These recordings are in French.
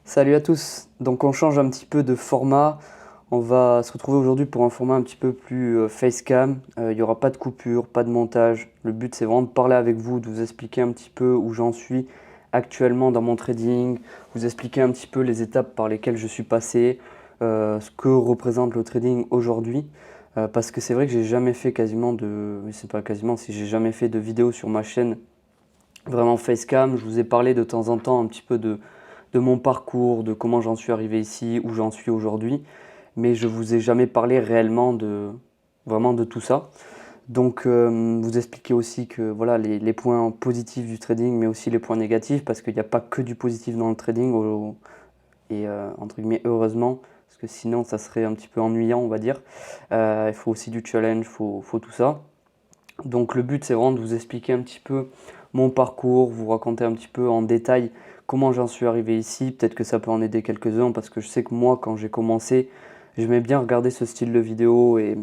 Salut à tous, donc on change un petit peu de format, on va se retrouver aujourd'hui pour un format un petit peu plus facecam. Il n'y aura pas de coupure, pas de montage, le but c'est vraiment de parler avec vous, de vous expliquer un petit peu où j'en suis actuellement dans mon trading, vous expliquer un petit peu les étapes par lesquelles je suis passé, ce que représente le trading aujourd'hui. Parce que c'est vrai que j'ai jamais fait quasiment de, mais c'est pas quasiment, si j'ai jamais fait de vidéo sur ma chaîne vraiment facecam. Je vous ai parlé de temps en temps un petit peu de mon parcours, de comment j'en suis arrivé ici, où j'en suis aujourd'hui, mais je vous ai jamais parlé réellement de vraiment de tout ça. Donc vous expliquer aussi que voilà les points positifs du trading, mais aussi les points négatifs, parce qu'il n'y a pas que du positif dans le trading, et entre guillemets heureusement, parce que sinon ça serait un petit peu ennuyant, on va dire. Il faut aussi du challenge, faut tout ça. Donc le but c'est vraiment de vous expliquer un petit peu mon parcours, vous raconter un petit peu en détail comment j'en suis arrivé ici. Peut-être que ça peut en aider quelques-uns parce que je sais que moi quand j'ai commencé, j'aimais bien regarder ce style de vidéo et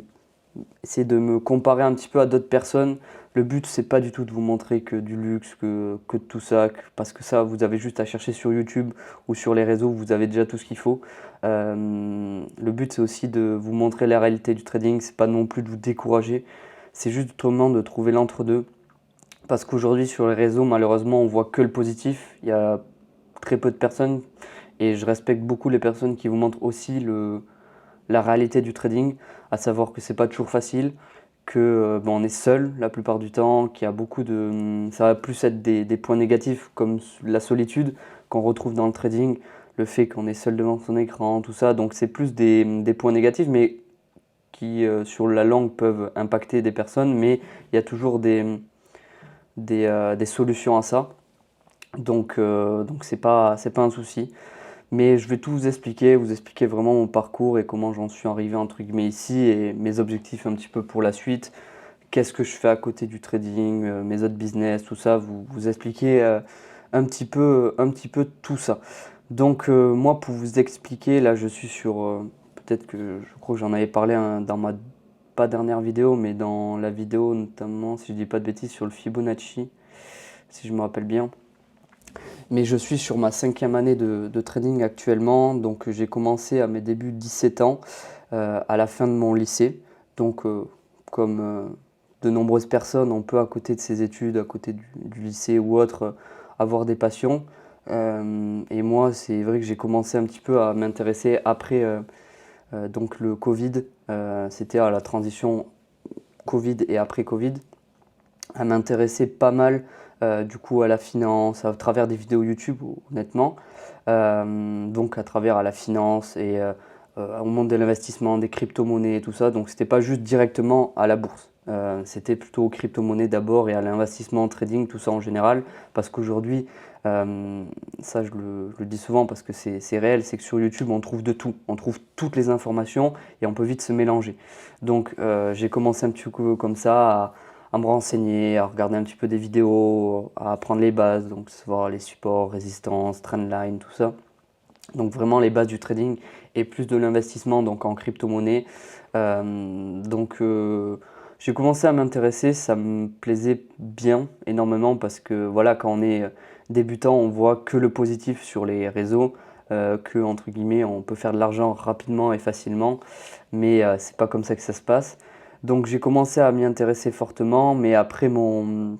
essayer de me comparer un petit peu à d'autres personnes. Le but c'est pas du tout de vous montrer que du luxe, que de tout ça, parce que ça vous avez juste à chercher sur YouTube ou sur les réseaux, vous avez déjà tout ce qu'il faut. Le but c'est aussi de vous montrer la réalité du trading, c'est pas non plus de vous décourager. C'est juste vraiment de trouver l'entre-deux. Parce qu'aujourd'hui, sur les réseaux, malheureusement, on voit que le positif. Il y a très peu de personnes, et je respecte beaucoup les personnes qui vous montrent aussi la réalité du trading, à savoir que c'est pas toujours facile, que on est seul la plupart du temps, qu'il y a beaucoup de. Ça va plus être des points négatifs comme la solitude qu'on retrouve dans le trading, le fait qu'on est seul devant son écran, tout ça. Donc c'est plus des points négatifs, mais qui sur la langue peuvent impacter des personnes, mais il y a toujours des solutions à ça. Donc c'est pas un souci. Mais je vais tout vous expliquer vraiment mon parcours et comment j'en suis arrivé entre guillemets ici et mes objectifs un petit peu pour la suite. Qu'est-ce que je fais à côté du trading, mes autres business, tout ça, vous expliquer un petit peu tout ça. Donc moi pour vous expliquer, là je suis sur, peut-être que je crois que j'en avais parlé hein, dans ma pas dernière vidéo, mais dans la vidéo notamment, si je dis pas de bêtises, sur le Fibonacci, si je me rappelle bien. Mais je suis sur ma cinquième année de trading actuellement, donc j'ai commencé à mes débuts de 17 ans, à la fin de mon lycée. Donc comme de nombreuses personnes, on peut à côté de ses études, à côté du lycée ou autre, avoir des passions. Et moi, c'est vrai que j'ai commencé un petit peu à m'intéresser après donc le Covid. C'était à la transition Covid et après Covid, à m'intéresser pas mal du coup à la finance, à travers des vidéos YouTube honnêtement, donc à travers à la finance et au monde de l'investissement, des crypto-monnaies et tout ça. Donc c'était pas juste directement à la bourse, c'était plutôt aux crypto-monnaies d'abord et à l'investissement, au trading, tout ça en général. Parce qu'aujourd'hui, ça je le dis souvent parce que c'est réel, c'est que sur YouTube on trouve de tout, on trouve toutes les informations et on peut vite se mélanger. Donc j'ai commencé un petit peu comme ça à me renseigner, à regarder un petit peu des vidéos, à apprendre les bases, donc savoir les supports, résistance, trendline, tout ça. Donc vraiment les bases du trading et plus de l'investissement donc en crypto-monnaie. J'ai commencé à m'intéresser, ça me plaisait bien énormément parce que voilà, quand on est débutant, on voit que le positif sur les réseaux, que entre guillemets on peut faire de l'argent rapidement et facilement, mais c'est pas comme ça que ça se passe. Donc j'ai commencé à m'y intéresser fortement, mais après mon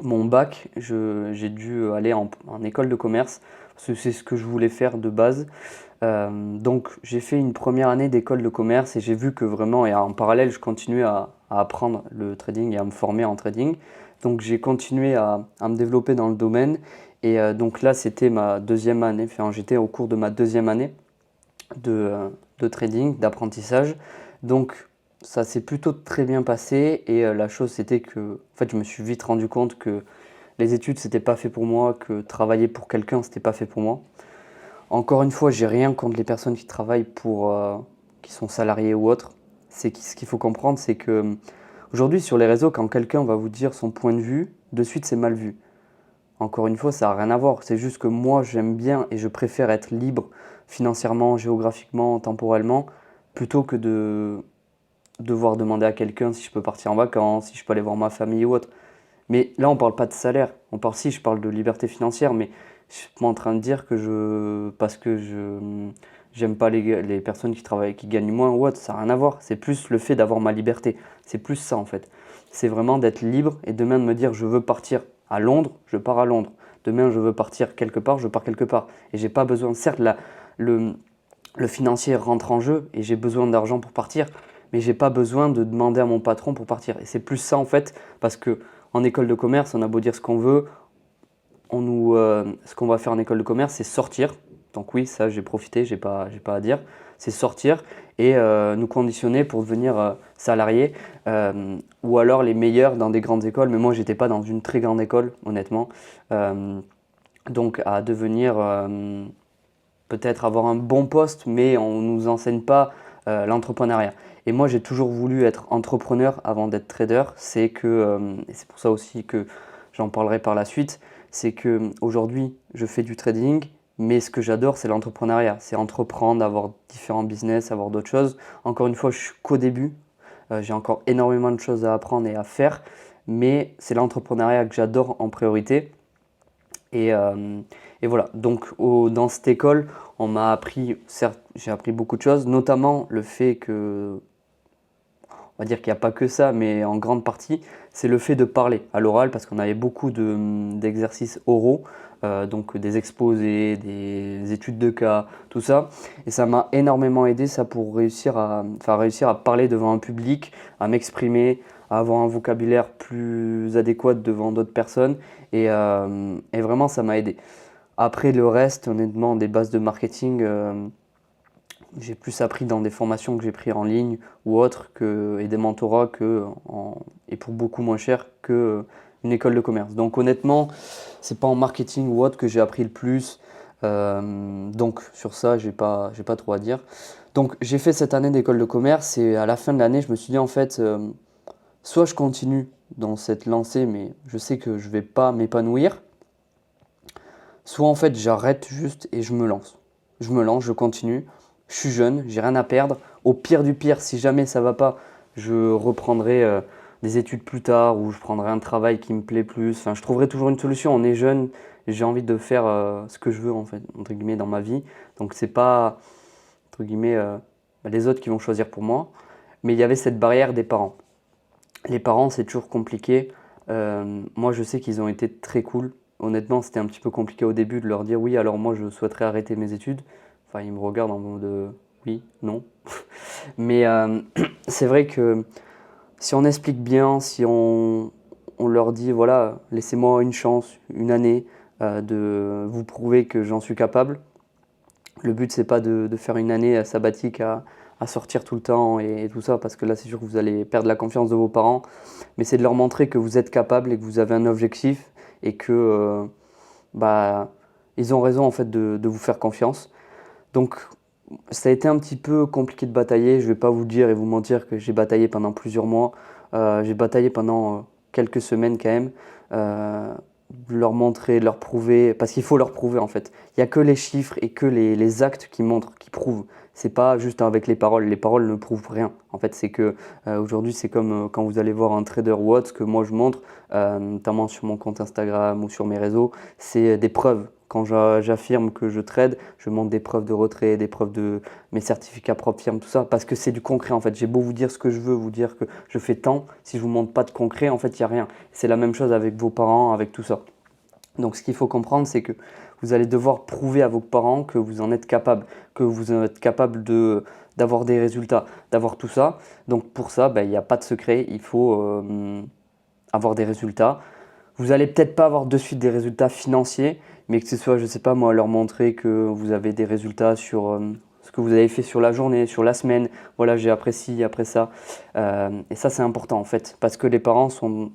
bac, j'ai dû aller en école de commerce, parce que c'est ce que je voulais faire de base. Donc j'ai fait une première année d'école de commerce et j'ai vu que vraiment, et en parallèle, je continuais à apprendre le trading et à me former en trading. Donc j'ai continué à me développer dans le domaine. Et donc là, c'était ma deuxième année, enfin j'étais au cours de ma deuxième année de trading, d'apprentissage. Donc ça s'est plutôt très bien passé et la chose c'était que en fait je me suis vite rendu compte que les études c'était pas fait pour moi, que travailler pour quelqu'un c'était pas fait pour moi. Encore une fois, j'ai rien contre les personnes qui travaillent pour qui sont salariés ou autres. Ce qu'il faut comprendre, c'est que aujourd'hui sur les réseaux, quand quelqu'un va vous dire son point de vue, de suite c'est mal vu. Encore une fois, ça n'a rien à voir. C'est juste que moi, j'aime bien et je préfère être libre financièrement, géographiquement, temporellement, plutôt que de devoir demander à quelqu'un si je peux partir en vacances, si je peux aller voir ma famille ou autre. Mais là, on ne parle pas de salaire. On parle si, je parle de liberté financière, mais Je suis pas en train de dire que parce que j'aime pas les personnes qui travaillent, qui gagnent moins ou autre, ça n'a rien à voir. C'est plus le fait d'avoir ma liberté. C'est plus ça en fait. C'est vraiment d'être libre et demain de me dire je veux partir à Londres, je pars à Londres. Demain je veux partir quelque part, je pars quelque part. Et j'ai pas besoin, certes, le, le financier rentre en jeu et j'ai besoin d'argent pour partir, mais j'ai pas besoin de demander à mon patron pour partir. Et c'est plus ça en fait, parce que en école de commerce, on a beau dire ce qu'on veut, ce qu'on va faire en école de commerce, c'est sortir. Donc oui, ça j'ai profité, j'ai pas à dire. C'est sortir et nous conditionner pour devenir salarié ou alors les meilleurs dans des grandes écoles. Mais moi, j'étais pas dans une très grande école, honnêtement. Euh, donc à devenir peut-être avoir un bon poste, mais on ne nous enseigne pas l'entrepreneuriat. Et moi, j'ai toujours voulu être entrepreneur avant d'être trader. Et c'est pour ça aussi que j'en parlerai par la suite, c'est que aujourd'hui, je fais du trading, mais ce que j'adore, c'est l'entrepreneuriat. C'est entreprendre, avoir différents business, avoir d'autres choses. Encore une fois, je suis qu'au début. J'ai encore énormément de choses à apprendre et à faire, mais c'est l'entrepreneuriat que j'adore en priorité. Et, euh, et voilà, donc dans cette école, on m'a appris, certes, j'ai appris beaucoup de choses, notamment le fait que, on va dire qu'il n'y a pas que ça, mais en grande partie, c'est le fait de parler à l'oral, parce qu'on avait beaucoup d'exercices oraux, donc des exposés, des études de cas, tout ça. Et ça m'a énormément aidé, ça, pour réussir à parler devant un public, à m'exprimer, à avoir un vocabulaire plus adéquat devant d'autres personnes. Et vraiment, ça m'a aidé. Après, le reste, honnêtement, des bases de marketing, j'ai plus appris dans des formations que j'ai prises en ligne ou autres et des mentorats et pour beaucoup moins cher qu'une école de commerce. Donc honnêtement, c'est pas en marketing ou autre que j'ai appris le plus. Donc sur ça, j'ai pas trop à dire. Donc j'ai fait cette année d'école de commerce et à la fin de l'année, je me suis dit en fait, soit je continue dans cette lancée, mais je sais que je vais pas m'épanouir, soit en fait j'arrête juste et je me lance. Je me lance, je continue. Je suis jeune, j'ai rien à perdre. Au pire du pire, si jamais ça va pas, je reprendrai des études plus tard ou je prendrai un travail qui me plaît plus. Enfin, je trouverai toujours une solution. On est jeune, j'ai envie de faire ce que je veux en fait, entre guillemets, dans ma vie. Donc c'est pas entre guillemets les autres qui vont choisir pour moi. Mais il y avait cette barrière des parents. Les parents, c'est toujours compliqué. Moi, je sais qu'ils ont été très cool. Honnêtement, c'était un petit peu compliqué au début de leur dire oui, alors moi, je souhaiterais arrêter mes études. Enfin, ils me regardent en mode oui, non. Mais c'est vrai que si on explique bien, si on leur dit voilà, laissez-moi une chance, une année de vous prouver que j'en suis capable. Le but, c'est pas de faire une année sabbatique à sortir tout le temps et tout ça, parce que là, c'est sûr que vous allez perdre la confiance de vos parents. Mais c'est de leur montrer que vous êtes capable et que vous avez un objectif et que bah, ils ont raison en fait de vous faire confiance. Donc, ça a été un petit peu compliqué de batailler. Je vais pas vous dire et vous mentir que j'ai bataillé pendant plusieurs mois. J'ai bataillé pendant quelques semaines quand même. Euh, leur montrer, leur prouver, parce qu'il faut leur prouver en fait. Il n'y a que les chiffres et que les actes qui montrent, qui prouvent. C'est pas juste avec les paroles. Les paroles ne prouvent rien. En fait, c'est que aujourd'hui, c'est comme quand vous allez voir un trader ou autre, ce que moi je montre, notamment sur mon compte Instagram ou sur mes réseaux, c'est des preuves. Quand j'affirme que je trade, je montre des preuves de retrait, des preuves de mes certificats propres firmes, tout ça, parce que c'est du concret en fait. J'ai beau vous dire ce que je veux, vous dire que je fais tant, si je vous montre pas de concret, en fait, il n'y a rien. C'est la même chose avec vos parents, avec tout ça. Donc ce qu'il faut comprendre, c'est que vous allez devoir prouver à vos parents que vous en êtes capable, que vous en êtes capable d'avoir des résultats, d'avoir tout ça. Donc pour ça, ben, il n'y a pas de secret, il faut avoir des résultats. Vous n'allez peut-être pas avoir de suite des résultats financiers, mais que ce soit, je ne sais pas moi, leur montrer que vous avez des résultats sur ce que vous avez fait sur la journée, sur la semaine. Voilà, j'ai apprécié après ça. Et ça, c'est important en fait, parce que les parents sont,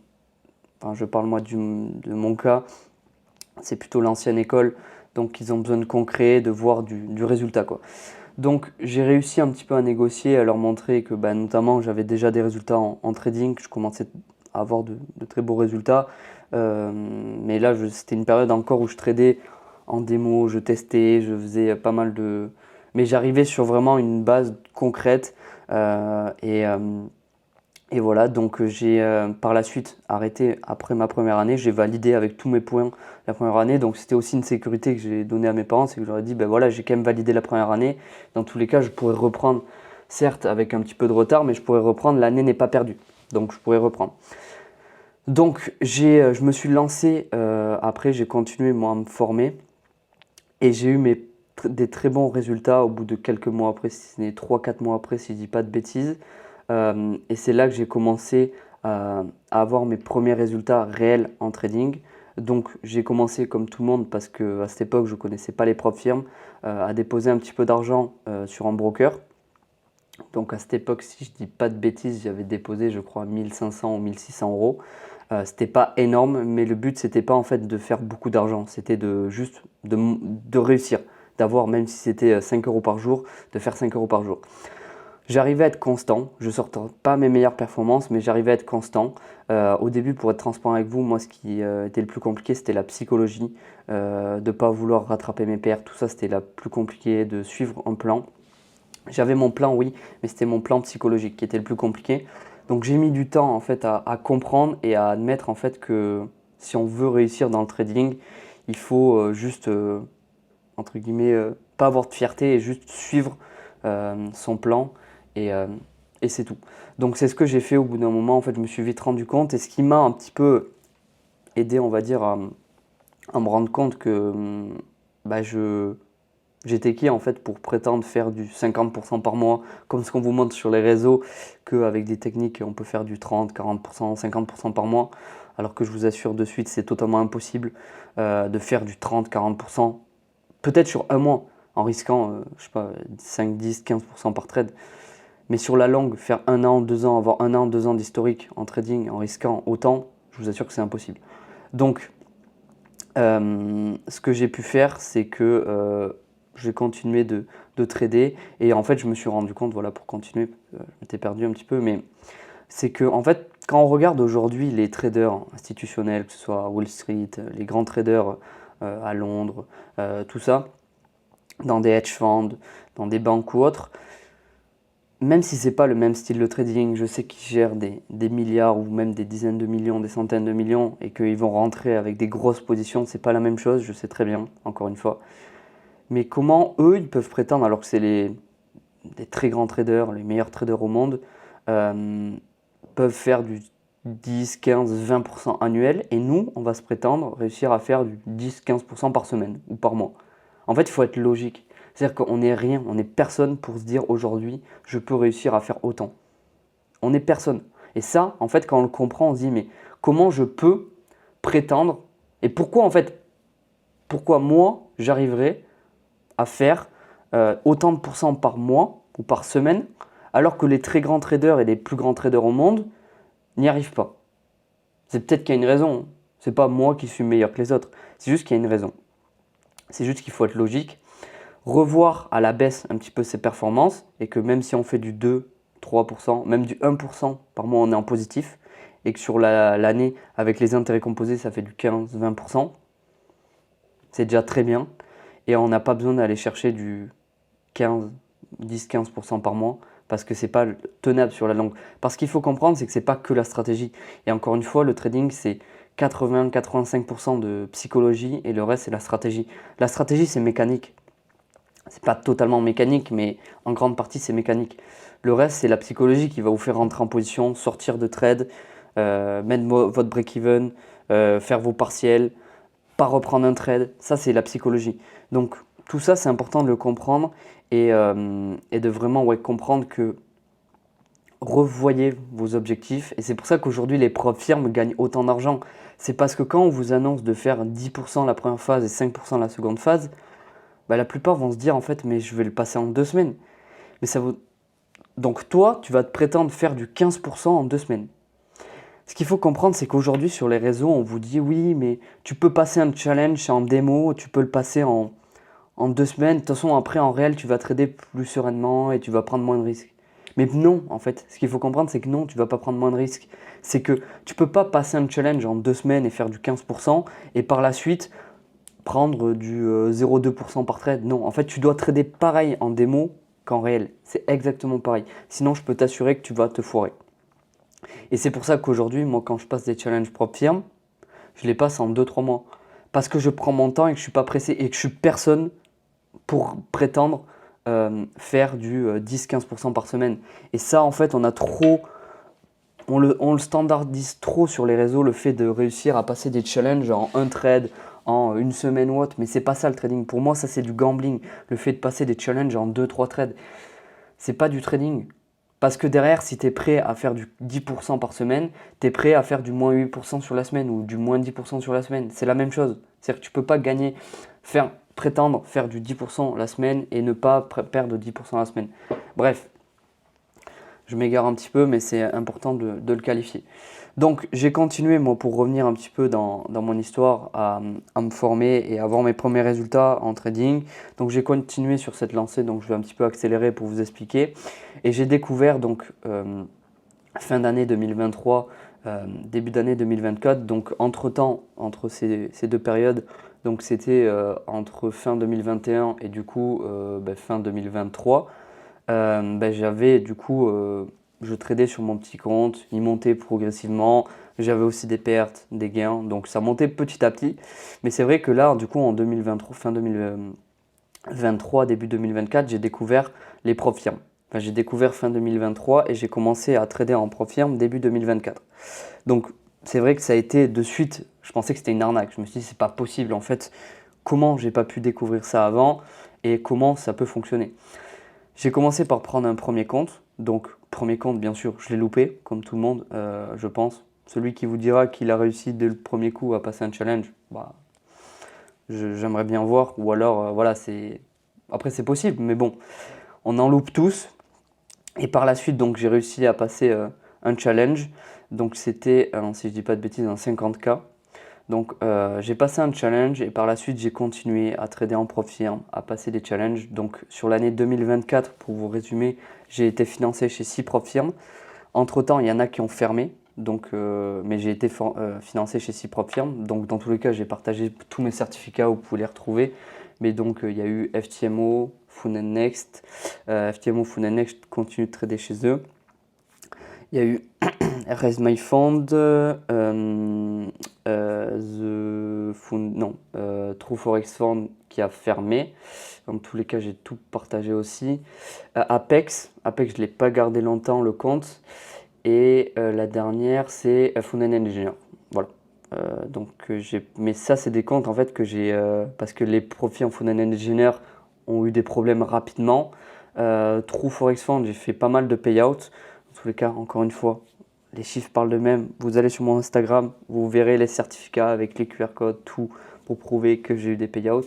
enfin, je parle moi de mon cas, c'est plutôt l'ancienne école, donc ils ont besoin de concret, de voir du résultat, quoi. Donc j'ai réussi un petit peu à négocier, à leur montrer que bah, notamment j'avais déjà des résultats en trading, que je commençais à avoir de très beaux résultats. Mais là, c'était une période encore où je tradais en démo, je testais, je faisais pas mal de... Mais j'arrivais sur vraiment une base concrète. Et voilà, donc j'ai par la suite arrêté après ma première année. J'ai validé avec tous mes points la première année. Donc c'était aussi une sécurité que j'ai donnée à mes parents. C'est que je leur ai dit, ben voilà, j'ai quand même validé la première année. Dans tous les cas, je pourrais reprendre, certes avec un petit peu de retard, mais je pourrais reprendre. L'année n'est pas perdue. Donc je pourrais reprendre. Donc je me suis lancé, après j'ai continué moi à me former. Et j'ai eu des très bons résultats au bout de quelques mois après, si ce n'est 3-4 mois après, si je ne dis pas de bêtises. Et c'est là que j'ai commencé à avoir mes premiers résultats réels en trading. Donc j'ai commencé comme tout le monde parce qu'à cette époque je ne connaissais pas les propres firmes, à déposer un petit peu d'argent sur un broker. Donc à cette époque, si je ne dis pas de bêtises, j'avais déposé je crois 1500 ou 1600 euros. C'était pas énorme, mais le but c'était pas en fait de faire beaucoup d'argent, c'était juste de réussir, d'avoir, même si c'était 5 euros par jour, de faire 5 euros par jour. J'arrivais à être constant, je ne sortais pas mes meilleures performances, mais j'arrivais à être constant. Au début, pour être transparent avec vous, moi ce qui était le plus compliqué, c'était la psychologie, de ne pas vouloir rattraper mes pertes, tout ça c'était la plus compliqué, de suivre un plan. J'avais mon plan, oui, mais c'était mon plan psychologique qui était le plus compliqué. Donc j'ai mis du temps en fait à comprendre et à admettre en fait que si on veut réussir dans le trading, il faut juste entre guillemets pas avoir de fierté et juste suivre son plan et, euh, et c'est tout. Donc c'est ce que j'ai fait au bout d'un moment. En fait, je me suis vite rendu compte et ce qui m'a un petit peu aidé, on va dire, à me rendre compte que bah, j'étais qui en fait pour prétendre faire du 50% par mois, comme ce qu'on vous montre sur les réseaux, qu'avec des techniques on peut faire du 30, 40%, 50% par mois, alors que je vous assure de suite c'est totalement impossible de faire du 30, 40%, peut-être sur un mois, en risquant, je sais pas, 5, 10, 15% par trade. Mais sur la longue, faire 1 an, 2 ans, avoir 1 an, 2 ans d'historique en trading, en risquant autant, je vous assure que c'est impossible. Donc, ce que j'ai pu faire, c'est que j'ai continué de trader et en fait je me suis rendu compte, voilà, pour continuer, je m'étais perdu un petit peu, mais c'est que en fait quand on regarde aujourd'hui les traders institutionnels, que ce soit à Wall Street, les grands traders à Londres, tout ça, dans des hedge funds, dans des banques ou autres, même si c'est pas le même style de trading, je sais qu'ils gèrent des milliards ou même des dizaines de millions, des centaines de millions et qu'ils vont rentrer avec des grosses positions, c'est pas la même chose, je sais très bien, encore une fois. Mais comment eux, ils peuvent prétendre, alors que c'est des très grands traders, les meilleurs traders au monde, euh, peuvent faire du 10, 15, 20% annuel, et nous, on va se prétendre réussir à faire du 10, 15% par semaine ou par mois. En fait, il faut être logique. C'est-à-dire qu'on n'est rien, on n'est personne pour se dire aujourd'hui, je peux réussir à faire autant. On n'est personne. Et ça, en fait, quand on le comprend, on se dit, mais comment je peux prétendre, et pourquoi en fait, pourquoi moi, j'arriverai à faire autant de pourcents par mois ou par semaine, alors que les très grands traders et les plus grands traders au monde n'y arrivent pas. C'est peut-être qu'il y a une raison. C'est pas moi qui suis meilleur que les autres. C'est juste qu'il y a une raison. C'est juste qu'il faut être logique, revoir à la baisse un petit peu ses performances et que même si on fait du 2, 3%, même du 1% par mois, on est en positif et que sur l'année, avec les intérêts composés, ça fait du 15, 20%, c'est déjà très bien. Et on n'a pas besoin d'aller chercher du 15, 10-15% par mois parce que c'est pas tenable sur la longue. Parce qu'il faut comprendre, c'est que c'est pas que la stratégie. Et encore une fois, le trading, c'est 80-85% de psychologie et le reste, c'est la stratégie. La stratégie, c'est mécanique. C'est pas totalement mécanique, mais en grande partie, c'est mécanique. Le reste, c'est la psychologie qui va vous faire rentrer en position, sortir de trade, mettre votre break-even, faire vos partiels, pas reprendre un trade. Ça, c'est la psychologie. Donc, tout ça, c'est important de le comprendre et de vraiment comprendre que revoyez vos objectifs. Et c'est pour ça qu'aujourd'hui, les propres firmes gagnent autant d'argent. C'est parce que quand on vous annonce de faire 10% la première phase et 5% la seconde phase, bah, la plupart vont se dire en fait, mais je vais le passer en 2 semaines. Mais ça vaut... Donc toi, tu vas te prétendre faire du 15% en 2 semaines. Ce qu'il faut comprendre, c'est qu'aujourd'hui sur les réseaux, on vous dit oui, mais tu peux passer un challenge en démo, tu peux le passer en 2 semaines. De toute façon, après, en réel, tu vas trader plus sereinement et tu vas prendre moins de risques. Mais non, en fait, ce qu'il faut comprendre, c'est que non, tu ne vas pas prendre moins de risques. C'est que tu ne peux pas passer un challenge en 2 semaines et faire du 15% et par la suite prendre du 0,2% par trade. Non, en fait, tu dois trader pareil en démo qu'en réel. C'est exactement pareil. Sinon, je peux t'assurer que tu vas te foirer. Et c'est pour ça qu'aujourd'hui, moi, quand je passe des challenges propres firmes, je les passe en 2-3 mois. Parce que je prends mon temps et que je ne suis pas pressé et que je suis personne pour prétendre faire du 10-15% par semaine. Et ça, en fait, on le standardise trop sur les réseaux, le fait de réussir à passer des challenges en un trade, en une semaine ou autre. Mais c'est pas ça le trading. Pour moi, ça, c'est du gambling. Le fait de passer des challenges en 2-3 trades, c'est pas du trading. Parce que derrière, si tu es prêt à faire du 10% par semaine, tu es prêt à faire du moins 8% sur la semaine ou du moins 10% sur la semaine. C'est la même chose. C'est-à-dire que tu ne peux pas gagner, prétendre faire du 10% la semaine et ne pas perdre 10% la semaine. Bref, je m'égare un petit peu, mais c'est important de le qualifier. Donc j'ai continué, moi, pour revenir un petit peu dans mon histoire, à me former et avoir mes premiers résultats en trading. Donc j'ai continué sur cette lancée, donc je vais un petit peu accélérer pour vous expliquer. Et j'ai découvert donc fin d'année 2023, début d'année 2024, donc entre-temps, entre ces deux périodes, donc c'était entre fin 2021 et du coup fin 2023, j'avais du coup, je tradais sur mon petit compte, il montait progressivement, j'avais aussi des pertes, des gains, donc ça montait petit à petit. Mais c'est vrai que là, du coup, en 2023, fin 2023, début 2024, j'ai découvert les profs firmes. Enfin, j'ai découvert fin 2023 et j'ai commencé à trader en prof firme début 2024. Donc c'est vrai que ça a été de suite, je pensais que c'était une arnaque. Je me suis dit, c'est pas possible en fait. Comment j'ai pas pu découvrir ça avant et comment ça peut fonctionner? J'ai commencé par prendre un premier compte. Donc, premier compte, bien sûr, je l'ai loupé, comme tout le monde, je pense. Celui qui vous dira qu'il a réussi dès le premier coup à passer un challenge, bah, j'aimerais bien voir. Ou alors, voilà, après, c'est possible, mais bon, on en loupe tous. Et par la suite, donc, j'ai réussi à passer un challenge. Donc, c'était, si je dis pas de bêtises, un 50K. Donc j'ai passé un challenge et par la suite j'ai continué à trader en prof firme, à passer des challenges. Donc sur l'année 2024, pour vous résumer, j'ai été financé chez 6 prof firmes. Entre temps, il y en a qui ont fermé, donc, mais j'ai été financé chez 6 prof firmes. Donc dans tous les cas, j'ai partagé tous mes certificats, vous pouvez les retrouver. Mais donc il y a eu FTMO, Fund Next. FTMO, Fund Next continue de trader chez eux. Il y a eu Raise My Fund, True Forex Fund qui a fermé. Dans tous les cas, j'ai tout partagé aussi. Apex, je ne l'ai pas gardé longtemps le compte. Et la dernière, c'est Fund Engineer. Voilà. Mais ça, c'est des comptes en fait que j'ai parce que les profits en Fund Engineer ont eu des problèmes rapidement. True Forex Fund, j'ai fait pas mal de payouts. Dans tous les cas, encore une fois, les chiffres parlent d'eux-mêmes. Vous allez sur mon Instagram, vous verrez les certificats avec les QR codes, tout pour prouver que j'ai eu des payouts.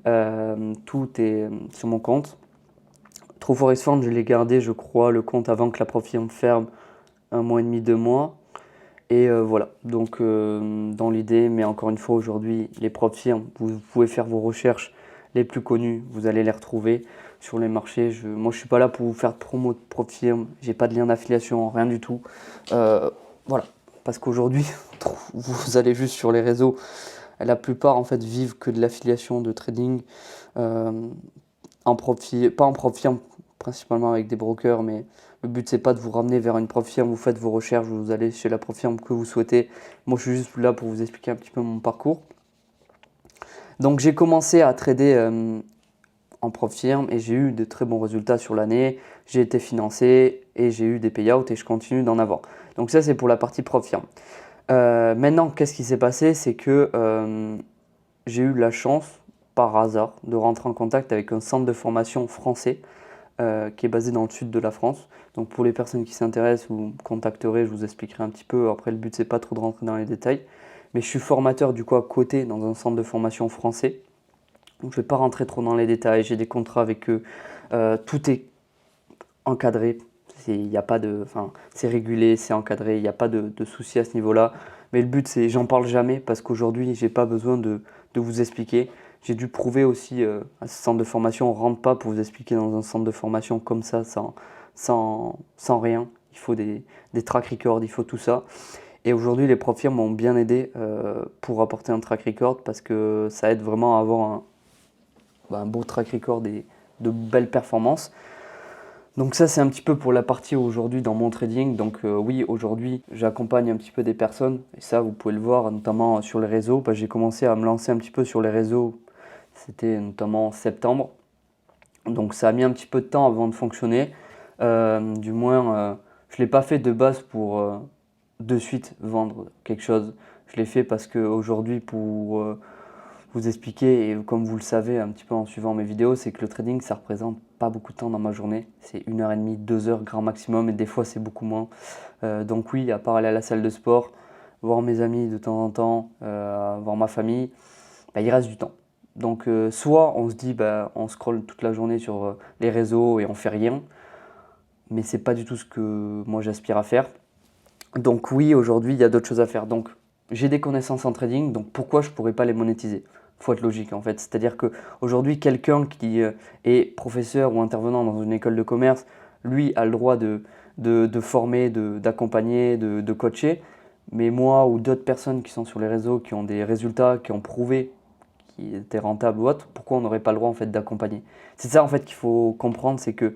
Tout est sur mon compte. True Forex Fund, je l'ai gardé, je crois, le compte avant que la profit ferme, 1 mois et demi, 2 mois. Et voilà, donc dans l'idée, mais encore une fois aujourd'hui, les propres firmes, vous pouvez faire vos recherches les plus connues, vous allez les retrouver sur les marchés. Moi, je ne suis pas là pour vous faire de promo de propre firme, j'ai pas de lien d'affiliation, rien du tout. Voilà, parce qu'aujourd'hui, vous allez juste sur les réseaux, la plupart en fait vivent que de l'affiliation, de trading, pas en propre firme, principalement avec des brokers, mais le but c'est pas de vous ramener vers une prof firme, vous faites vos recherches, vous allez chez la prof firme que vous souhaitez. Moi je suis juste là pour vous expliquer un petit peu mon parcours. Donc j'ai commencé à trader en prof firme et j'ai eu de très bons résultats sur l'année. J'ai été financé et j'ai eu des payouts et je continue d'en avoir. Donc ça c'est pour la partie prof firme. Maintenant qu'est-ce qui s'est passé? C'est que j'ai eu la chance par hasard de rentrer en contact avec un centre de formation français qui est basé dans le sud de la France. Donc pour les personnes qui s'intéressent, vous me contacterez, je vous expliquerai un petit peu. Après, le but, c'est pas trop de rentrer dans les détails. Mais je suis formateur du coup à côté dans un centre de formation français. Donc je ne vais pas rentrer trop dans les détails. J'ai des contrats avec eux. Tout est encadré. C'est régulé, c'est encadré. Il n'y a pas de souci à ce niveau-là. Mais le but, c'est, j'en parle jamais parce qu'aujourd'hui, j'ai pas besoin de vous expliquer. J'ai dû prouver aussi à ce centre de formation, on ne rentre pas pour vous expliquer dans un centre de formation comme ça, sans rien. Il faut des track records, il faut tout ça. Et aujourd'hui, les profs firmes m'ont bien aidé pour apporter un track record parce que ça aide vraiment à avoir un beau track record et de belles performances. Donc ça, c'est un petit peu pour la partie aujourd'hui dans mon trading. Donc oui, aujourd'hui, j'accompagne un petit peu des personnes. Et ça, vous pouvez le voir, notamment sur les réseaux. J'ai commencé à me lancer un petit peu sur les réseaux. C'était notamment en septembre. Donc ça a mis un petit peu de temps avant de fonctionner. Du moins, je ne l'ai pas fait de base pour de suite vendre quelque chose. Je l'ai fait parce qu'aujourd'hui, pour vous expliquer, et comme vous le savez un petit peu en suivant mes vidéos, c'est que le trading, ça représente pas beaucoup de temps dans ma journée. C'est 1h30, 2 heures grand maximum, et des fois c'est beaucoup moins. Donc oui, à part aller à la salle de sport, voir mes amis de temps en temps, voir ma famille, il reste du temps. Donc soit on se dit, on scrolle toute la journée sur les réseaux et on fait rien, mais c'est pas du tout ce que moi j'aspire à faire. Donc oui, aujourd'hui, il y a d'autres choses à faire. Donc j'ai des connaissances en trading, donc pourquoi je pourrais pas les monétiser? Faut être logique en fait. C'est-à-dire qu'aujourd'hui, quelqu'un qui est professeur ou intervenant dans une école de commerce, lui a le droit de former, d'accompagner, de coacher. Mais moi ou d'autres personnes qui sont sur les réseaux, qui ont des résultats, qui ont prouvé qu'ils étaient rentables ou autre, pourquoi on n'aurait pas le droit en fait d'accompagner? C'est ça en fait qu'il faut comprendre, c'est que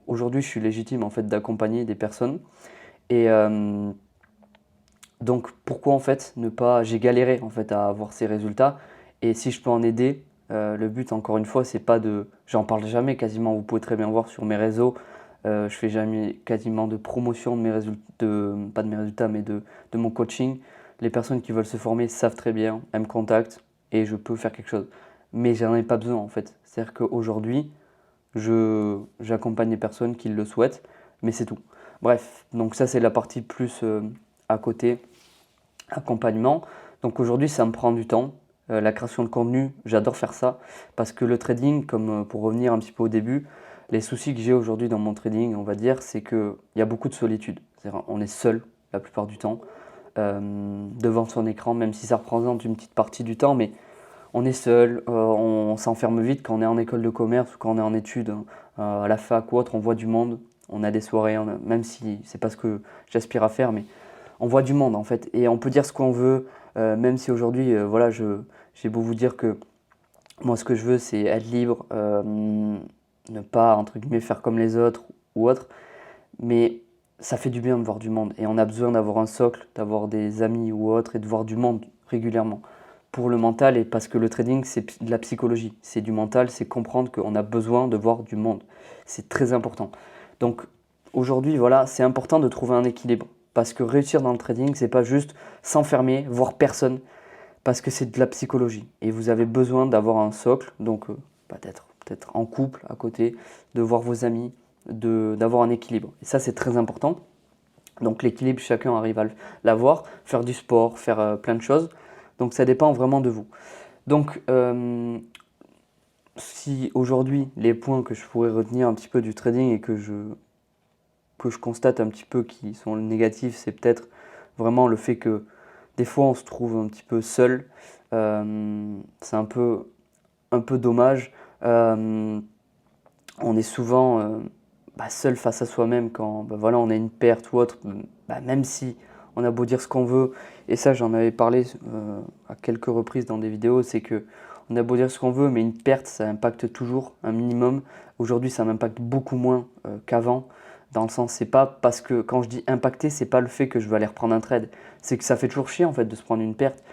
aujourd'hui je suis légitime en fait d'accompagner des personnes. Et donc pourquoi en fait ne pas... J'ai galéré en fait à avoir ces résultats, et si je peux en aider, le but encore une fois c'est pas de... J'en parle jamais quasiment, vous pouvez très bien voir sur mes réseaux, je fais jamais quasiment de promotion de mes résultats, pas de mes résultats mais de mon coaching. Les personnes qui veulent se former savent très bien, elles me contactent et je peux faire quelque chose. Mais j'en ai pas besoin en fait. C'est-à-dire qu'aujourd'hui, j'accompagne les personnes qui le souhaitent, mais c'est tout. Bref, donc ça c'est la partie plus à côté, accompagnement. Donc aujourd'hui ça me prend du temps. La création de contenu, j'adore faire ça parce que le trading, comme pour revenir un petit peu au début, les soucis que j'ai aujourd'hui dans mon trading, on va dire, c'est qu'il y a beaucoup de solitude. C'est-à-dire, on est seul la plupart du temps devant son écran, même si ça représente une petite partie du temps, mais on est seul, on s'enferme vite quand on est en école de commerce ou quand on est en études, à la fac ou autre, on voit du monde, on a des soirées, même si c'est pas ce que j'aspire à faire, mais on voit du monde en fait, et on peut dire ce qu'on veut, même si aujourd'hui, voilà, j'ai beau vous dire que moi ce que je veux c'est être libre, ne pas entre guillemets faire comme les autres ou autre, mais ça fait du bien de voir du monde, et on a besoin d'avoir un socle, d'avoir des amis ou autre, et de voir du monde régulièrement. Pour le mental, et parce que le trading c'est de la psychologie, c'est du mental, c'est comprendre qu'on a besoin de voir du monde. C'est très important. Donc aujourd'hui, voilà, c'est important de trouver un équilibre. Parce que réussir dans le trading, c'est pas juste s'enfermer, voir personne, parce que c'est de la psychologie. Et vous avez besoin d'avoir un socle, donc peut-être en couple à côté, de voir vos amis, d'avoir un équilibre. Et ça, c'est très important. Donc l'équilibre, chacun arrive à l'avoir, faire du sport, faire plein de choses. Donc ça dépend vraiment de vous. Donc si aujourd'hui, les points que je pourrais retenir un petit peu du trading et que je constate un petit peu qui sont négatifs, c'est peut-être vraiment le fait que des fois on se trouve un petit peu seul. C'est un peu dommage. On est souvent seul face à soi-même quand voilà, on a une perte ou autre, même si on a beau dire ce qu'on veut, et ça j'en avais parlé à quelques reprises dans des vidéos, c'est que on a beau dire ce qu'on veut, mais une perte ça impacte toujours un minimum. Aujourd'hui ça m'impacte beaucoup moins qu'avant, dans le sens, c'est pas parce que quand je dis impacter, c'est pas le fait que je veux aller reprendre un trade, c'est que ça fait toujours chier en fait de se prendre une perte,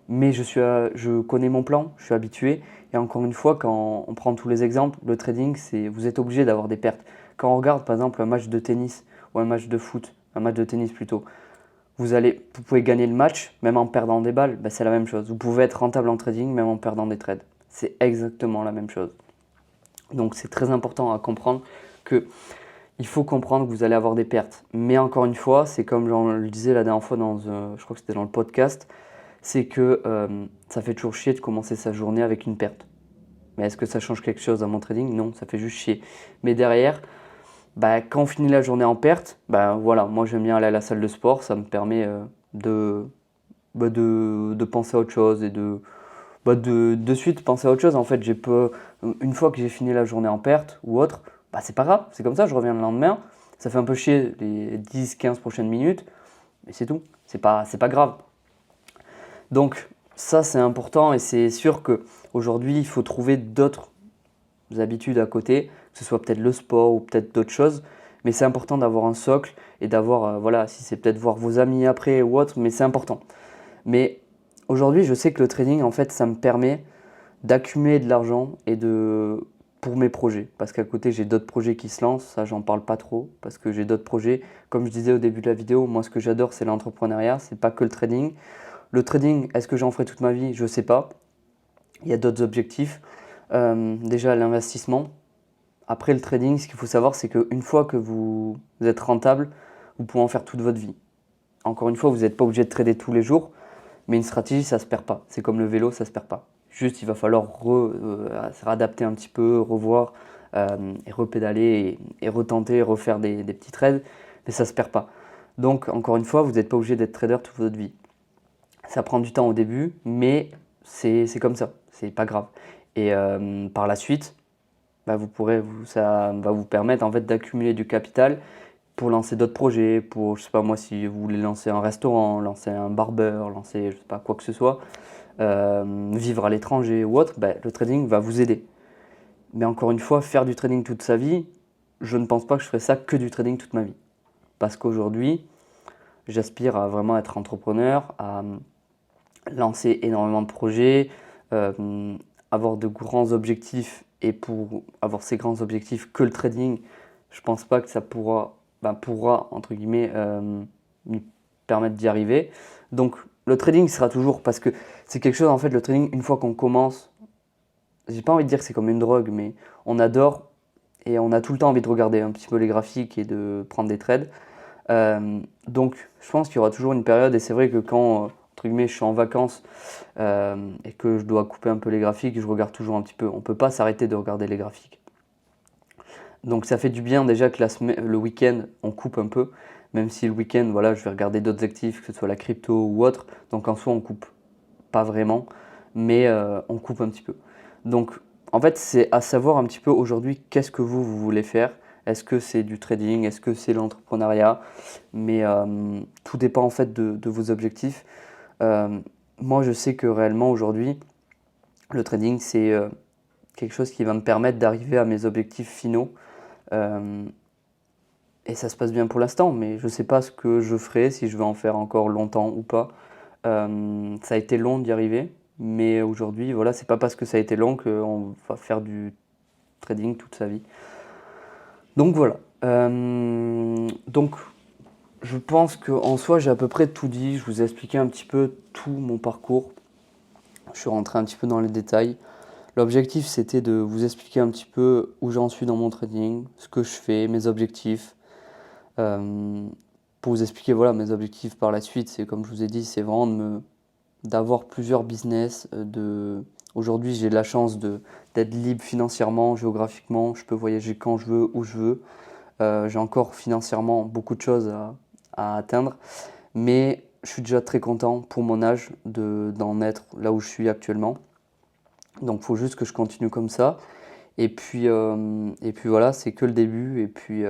mais je connais mon plan, je suis habitué. Et encore une fois, quand on prend tous les exemples, le trading, vous êtes obligé d'avoir des pertes. Quand on regarde par exemple un match de tennis ou un match de foot, un match de tennis plutôt, vous pouvez gagner le match même en perdant des balles, c'est la même chose. Vous pouvez être rentable en trading même en perdant des trades. C'est exactement la même chose. Donc c'est très important à comprendre que il faut comprendre que vous allez avoir des pertes. Mais encore une fois, c'est comme je le disais la dernière fois je crois que c'était dans le podcast, c'est que ça fait toujours chier de commencer sa journée avec une perte. Mais est-ce que ça change quelque chose dans mon trading? Non, ça fait juste chier. Mais derrière, quand on finit la journée en perte, voilà, moi j'aime bien aller à la salle de sport, ça me permet de penser à autre chose et de suite penser à autre chose. En fait, une fois que j'ai fini la journée en perte ou autre, c'est pas grave, c'est comme ça, je reviens le lendemain. Ça fait un peu chier les 10-15 prochaines minutes, mais c'est tout, c'est pas grave. Donc ça c'est important, et c'est sûr qu'aujourd'hui il faut trouver d'autres habitudes à côté, que ce soit peut-être le sport ou peut-être d'autres choses. Mais c'est important d'avoir un socle et d'avoir, voilà, si c'est peut-être voir vos amis après ou autre, mais c'est important. Mais aujourd'hui, je sais que le trading, en fait, ça me permet d'accumuler de l'argent pour mes projets. Parce qu'à côté, j'ai d'autres projets qui se lancent. Ça, j'en parle pas trop parce que j'ai d'autres projets. Comme je disais au début de la vidéo, moi, ce que j'adore, c'est l'entrepreneuriat. C'est pas que le trading. Le trading, est-ce que j'en ferai toute ma vie? Je sais pas. Il y a d'autres objectifs. Déjà, l'investissement. Après, le trading, ce qu'il faut savoir, c'est qu'une fois que vous êtes rentable, vous pouvez en faire toute votre vie. Encore une fois, vous n'êtes pas obligé de trader tous les jours, mais une stratégie, ça ne se perd pas. C'est comme le vélo, ça ne se perd pas. Juste, il va falloir se réadapter un petit peu, revoir et repédaler et retenter, refaire des petits trades, mais ça ne se perd pas. Donc, encore une fois, vous n'êtes pas obligé d'être trader toute votre vie. Ça prend du temps au début, mais c'est comme ça, c'est pas grave. Et par la suite, bah, ça va vous permettre en fait d'accumuler du capital pour lancer d'autres projets, pour, je sais pas moi, si vous voulez lancer un restaurant, lancer un barbeur, lancer, je sais pas, quoi que ce soit, vivre à l'étranger ou autre, bah, le trading va vous aider. Mais encore une fois, faire du trading toute sa vie, je ne pense pas que je ferai ça que du trading toute ma vie. Parce qu'aujourd'hui, j'aspire à vraiment être entrepreneur, à lancer énormément de projets, avoir de grands objectifs. Et pour avoir ces grands objectifs que le trading, je pense pas que ça pourra entre guillemets, me permettre d'y arriver. Donc le trading sera toujours, parce que c'est quelque chose, en fait, le trading, une fois qu'on commence, j'ai pas envie de dire que c'est comme une drogue, mais on adore et on a tout le temps envie de regarder un petit peu les graphiques et de prendre des trades. Donc je pense qu'il y aura toujours une période, et c'est vrai que quand entre guillemets je suis en vacances et que je dois couper un peu les graphiques, je regarde toujours un petit peu. On peut pas s'arrêter de regarder les graphiques. Donc ça fait du bien déjà que le week-end on coupe un peu, même si le week-end, voilà, je vais regarder d'autres actifs, que ce soit la crypto ou autre. Donc en soi on coupe pas vraiment, mais on coupe un petit peu. Donc en fait c'est à savoir un petit peu aujourd'hui qu'est-ce que vous voulez faire. Est-ce que c'est du trading? Est-ce que c'est l'entrepreneuriat? Mais tout dépend en fait de vos objectifs. Moi je sais que réellement aujourd'hui le trading c'est quelque chose qui va me permettre d'arriver à mes objectifs finaux. Euh, et ça se passe bien pour l'instant, mais je ne sais pas ce que je ferai, si je vais en faire encore longtemps ou pas. Ça a été long d'y arriver, mais aujourd'hui, voilà, c'est pas parce que ça a été long qu'on va faire du trading toute sa vie. Donc voilà. Donc je pense qu'en soi, j'ai à peu près tout dit. Je vous ai expliqué un petit peu tout mon parcours. Je suis rentré un petit peu dans les détails. L'objectif, c'était de vous expliquer un petit peu où j'en suis dans mon trading, ce que je fais, mes objectifs. Euh, pour vous expliquer, voilà, mes objectifs par la suite, c'est comme je vous ai dit, c'est vraiment d'avoir plusieurs business. Aujourd'hui, j'ai la chance d'être libre financièrement, géographiquement. Je peux voyager quand je veux, où je veux. J'ai encore financièrement beaucoup de choses à atteindre, mais je suis déjà très content pour mon âge d'en être là où je suis actuellement. Donc il faut juste que je continue comme ça. Et puis voilà, c'est que le début. Et puis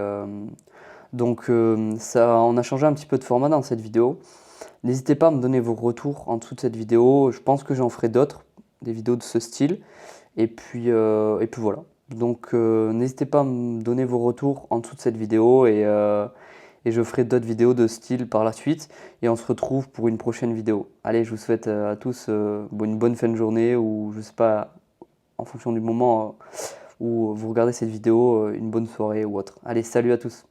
ça, on a changé un petit peu de format dans cette vidéo. N'hésitez pas à me donner vos retours en dessous de cette vidéo. Je pense que j'en ferai d'autres, des vidéos de ce style. Et puis voilà. Donc n'hésitez pas à me donner vos retours en dessous de cette vidéo et je ferai d'autres vidéos de ce style par la suite. Et on se retrouve pour une prochaine vidéo. Allez, je vous souhaite à tous une bonne fin de journée, ou je sais pas, en fonction du moment où vous regardez cette vidéo, une bonne soirée ou autre. Allez, salut à tous!